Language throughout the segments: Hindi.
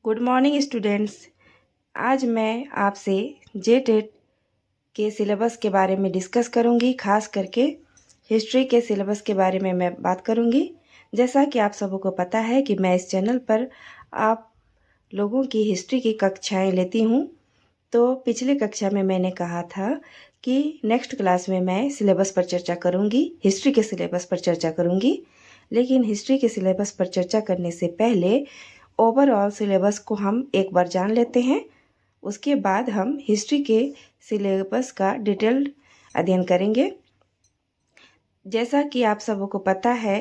Good morning students. आज मैं आपसे जेटेट के सिलेबस के बारे में डिस्कस करूंगी। खास करके हिस्ट्री के सिलेबस के बारे में मैं बात करूंगी। जैसा कि आप सबों को पता है कि मैं इस चैनल पर आप लोगों की हिस्ट्री की कक्षाएं लेती हूं। तो पिछली कक्षा में मैंने कहा था कि नेक्स्ट क्लास में मैं सिलेबस पर चर्चा करूंगी, हिस्ट्री के सिलेबस पर चर्चा करूंगी। लेकिन हिस्ट्री के सिलेबस पर चर्चा करने से पहले ओवरऑल सिलेबस को हम एक बार जान लेते हैं। उसके बाद हम हिस्ट्री के सिलेबस का डिटेल्ड अध्ययन करेंगे। जैसा कि आप सबों को पता है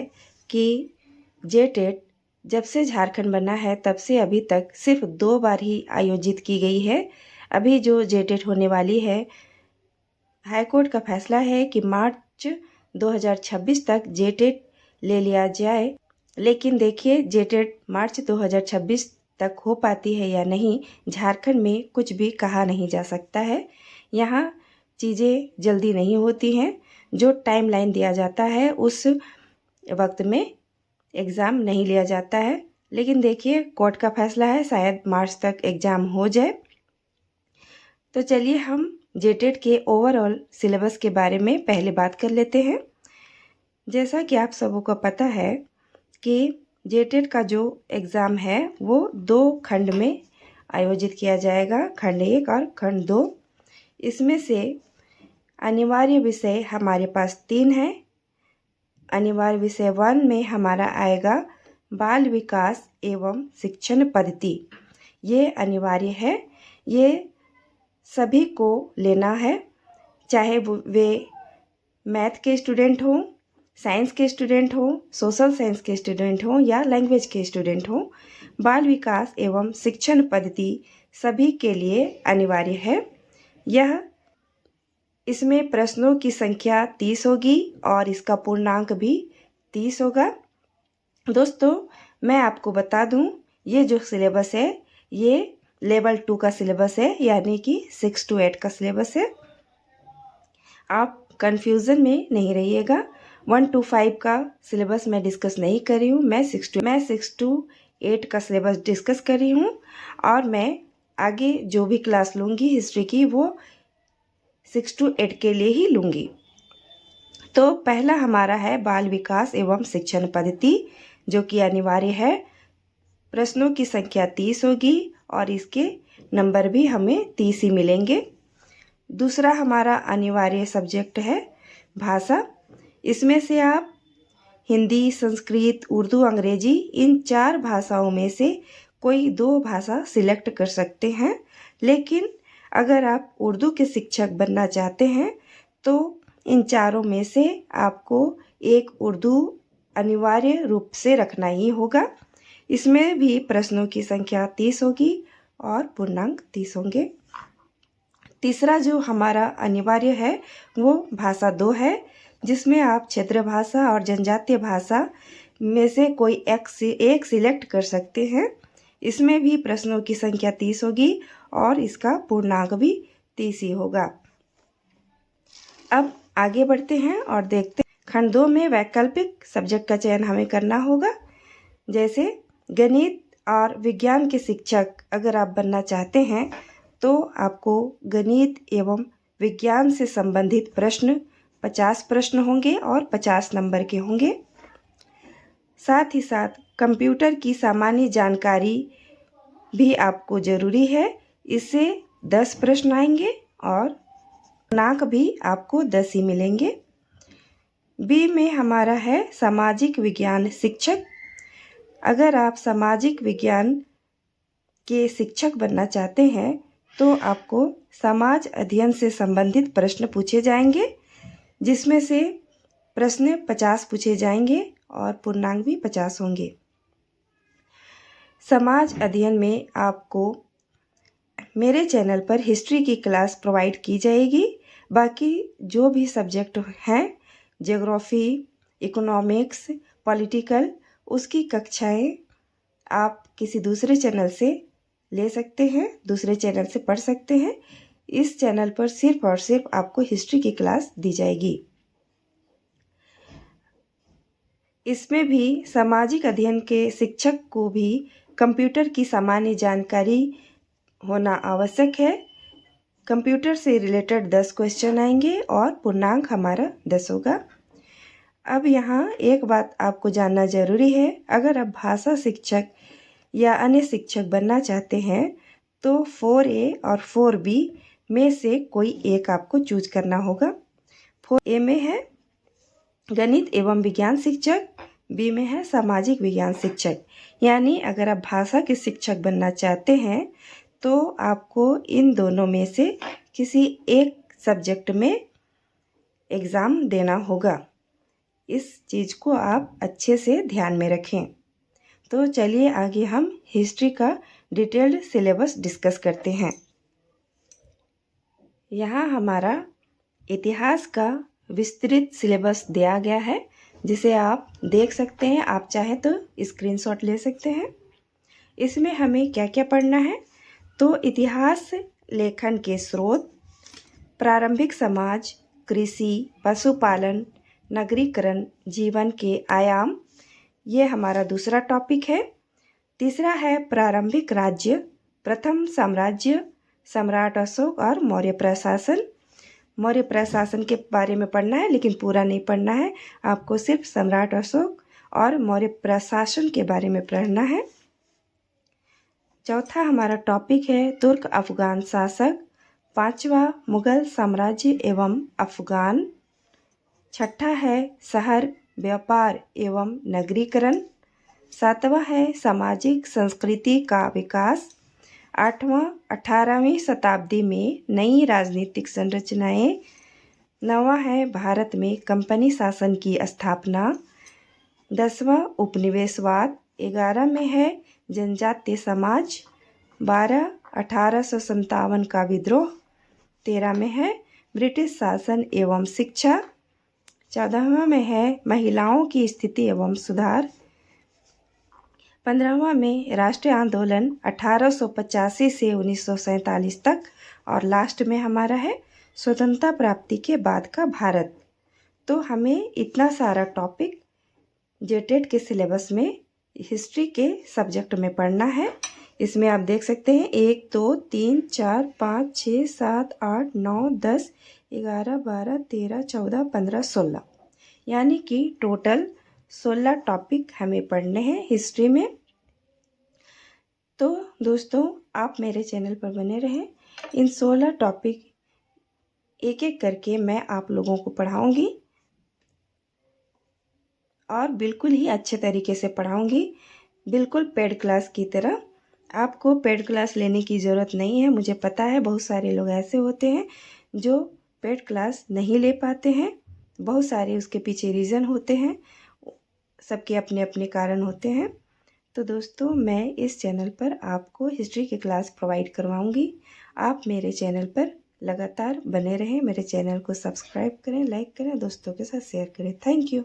कि जेटेट जब से झारखंड बना है तब से अभी तक सिर्फ 2 बार ही आयोजित की गई है। अभी जो जेटेट होने वाली है, हाईकोर्ट का फैसला है कि मार्च 2026 तक जेटेट ले लिया जाए। लेकिन देखिए, जेटेट मार्च 2026 तक हो पाती है या नहीं, झारखंड में कुछ भी कहा नहीं जा सकता है। यहाँ चीज़ें जल्दी नहीं होती हैं। जो टाइमलाइन दिया जाता है उस वक्त में एग्ज़ाम नहीं लिया जाता है। लेकिन देखिए, कोर्ट का फैसला है, शायद मार्च तक एग्ज़ाम हो जाए। तो चलिए हम जेटेट के ओवरऑल सिलेबस के बारे में पहले बात कर लेते हैं। जैसा कि आप सबों को पता है कि जेटेट का जो एग्ज़ाम है वो 2 खंड में आयोजित किया जाएगा, खंड 1 और खंड 2। इसमें से अनिवार्य विषय हमारे पास 3 हैं। अनिवार्य विषय 1 में हमारा आएगा बाल विकास एवं शिक्षण पद्धति। ये अनिवार्य है, ये सभी को लेना है, चाहे वे मैथ के स्टूडेंट हों, साइंस के स्टूडेंट हो, सोशल साइंस के स्टूडेंट हो या लैंग्वेज के स्टूडेंट हो। बाल विकास एवं शिक्षण पद्धति सभी के लिए अनिवार्य है। इसमें प्रश्नों की संख्या 30 होगी और इसका पूर्णांक भी 30 होगा। दोस्तों, मैं आपको बता दूं, ये जो सिलेबस है ये लेवल 2 का सिलेबस है, यानी कि 6 to 8 का सिलेबस है। आप कंफ्यूजन में नहीं रहिएगा। 1 to 5 का सिलेबस मैं डिस्कस नहीं कर रही हूँ, मैं 6 to 8 का सिलेबस डिस्कस कर रही हूँ। और मैं आगे जो भी क्लास लूँगी हिस्ट्री की, वो 6 to 8 के लिए ही लूँगी। तो पहला हमारा है बाल विकास एवं शिक्षण पद्धति, जो कि अनिवार्य है। प्रश्नों की संख्या 30 होगी और इसके नंबर भी हमें 30 ही मिलेंगे। दूसरा हमारा अनिवार्य सब्जेक्ट है भाषा। इसमें से आप हिंदी, संस्कृत, उर्दू, अंग्रेजी, इन 4 भाषाओं में से कोई 2 भाषा सिलेक्ट कर सकते हैं। लेकिन अगर आप उर्दू के शिक्षक बनना चाहते हैं तो इन चारों में से आपको एक उर्दू अनिवार्य रूप से रखना ही होगा। इसमें भी प्रश्नों की संख्या 30 होगी और पूर्णांक 30 होंगे। तीसरा जो हमारा अनिवार्य है वो भाषा 2 है, जिसमें आप क्षेत्र भाषा और जनजातीय भाषा में से कोई एक सिलेक्ट कर सकते हैं। इसमें भी प्रश्नों की संख्या 30 होगी और इसका पूर्णांक भी 30 ही होगा। अब आगे बढ़ते हैं और देखते हैं खंड 2 में वैकल्पिक सब्जेक्ट का चयन हमें करना होगा। जैसे गणित और विज्ञान के शिक्षक अगर आप बनना चाहते हैं तो आपको गणित एवं विज्ञान से संबंधित प्रश्न 50 प्रश्न होंगे और 50 नंबर के होंगे। साथ ही साथ कंप्यूटर की सामान्य जानकारी भी आपको ज़रूरी है। इससे 10 प्रश्न आएंगे और पूर्णांक भी आपको 10 ही मिलेंगे। बी में हमारा है सामाजिक विज्ञान शिक्षक। अगर आप सामाजिक विज्ञान के शिक्षक बनना चाहते हैं तो आपको समाज अध्ययन से संबंधित प्रश्न पूछे जाएंगे, जिसमें से प्रश्न 50 पूछे जाएंगे और पूर्णांक भी 50 होंगे। समाज अध्ययन में आपको मेरे चैनल पर हिस्ट्री की क्लास प्रोवाइड की जाएगी। बाकी जो भी सब्जेक्ट हैं, ज्योग्राफी, इकोनॉमिक्स, पॉलिटिकल, उसकी कक्षाएं आप किसी दूसरे चैनल से ले सकते हैं, दूसरे चैनल से पढ़ सकते हैं। इस चैनल पर सिर्फ और सिर्फ आपको हिस्ट्री की क्लास दी जाएगी। इसमें भी सामाजिक अध्ययन के शिक्षक को भी कंप्यूटर की सामान्य जानकारी होना आवश्यक है। कंप्यूटर से रिलेटेड 10 क्वेश्चन आएंगे और पूर्णांक हमारा 10 होगा। अब यहाँ एक बात आपको जानना ज़रूरी है, अगर आप भाषा शिक्षक या अन्य शिक्षक बनना चाहते हैं तो 4A और 4B में से कोई एक आपको चूज करना होगा। 4A में है गणित एवं विज्ञान शिक्षक, बी में है सामाजिक विज्ञान शिक्षक। यानी अगर आप भाषा के शिक्षक बनना चाहते हैं तो आपको इन दोनों में से किसी एक सब्जेक्ट में एग्ज़ाम देना होगा। इस चीज़ को आप अच्छे से ध्यान में रखें। तो चलिए आगे हम हिस्ट्री का डिटेल्ड सिलेबस डिस्कस करते हैं। यहाँ हमारा इतिहास का विस्तृत सिलेबस दिया गया है, जिसे आप देख सकते हैं। आप चाहें तो स्क्रीनशॉट ले सकते हैं। इसमें हमें क्या क्या पढ़ना है, तो इतिहास लेखन के स्रोत, प्रारंभिक समाज, कृषि, पशुपालन, नगरीकरण, जीवन के आयाम, ये हमारा दूसरा टॉपिक है। तीसरा है प्रारंभिक राज्य, प्रथम साम्राज्य, सम्राट अशोक और मौर्य प्रशासन। मौर्य प्रशासन के बारे में पढ़ना है, लेकिन पूरा नहीं पढ़ना है, आपको सिर्फ सम्राट अशोक और मौर्य प्रशासन के बारे में पढ़ना है। चौथा हमारा टॉपिक है तुर्क अफगान शासक। पांचवा मुगल साम्राज्य एवं अफगान। छठा है शहर, व्यापार एवं नगरीकरण। सातवां है सामाजिक संस्कृति का विकास। आठवां 18वीं शताब्दी में नई राजनीतिक संरचनाएं। नौवां है भारत में कंपनी शासन की स्थापना। 10वां उपनिवेशवाद। 11 में है जनजातीय समाज। 12 1857 का विद्रोह। 13 में है ब्रिटिश शासन एवं शिक्षा। 14वां में है महिलाओं की स्थिति एवं सुधार। 15वां में राष्ट्रीय आंदोलन 1885 से 1947 तक। और लास्ट में हमारा है स्वतंत्रता प्राप्ति के बाद का भारत। तो हमें इतना सारा टॉपिक जेटेट के सिलेबस में हिस्ट्री के सब्जेक्ट में पढ़ना है। इसमें आप देख सकते हैं 1 2 3 4 5 6 7 8 9 10 11 12 13 14 15 16, यानी कि टोटल 16 टॉपिक हमें पढ़ने हैं हिस्ट्री में। तो दोस्तों, आप मेरे चैनल पर बने रहें। इन 16 टॉपिक एक एक करके मैं आप लोगों को पढ़ाऊंगी और बिल्कुल ही अच्छे तरीके से पढ़ाऊंगी, बिल्कुल पेड क्लास की तरह। आपको पेड क्लास लेने की ज़रूरत नहीं है। मुझे पता है बहुत सारे लोग ऐसे होते हैं जो पेड क्लास नहीं ले पाते हैं। बहुत सारे उसके पीछे रीज़न होते हैं, सबके अपने अपने कारण होते हैं। तो दोस्तों, मैं इस चैनल पर आपको हिस्ट्री की क्लास प्रोवाइड करवाऊंगी। आप मेरे चैनल पर लगातार बने रहें। मेरे चैनल को सब्सक्राइब करें, लाइक करें, दोस्तों के साथ शेयर करें। Thank you.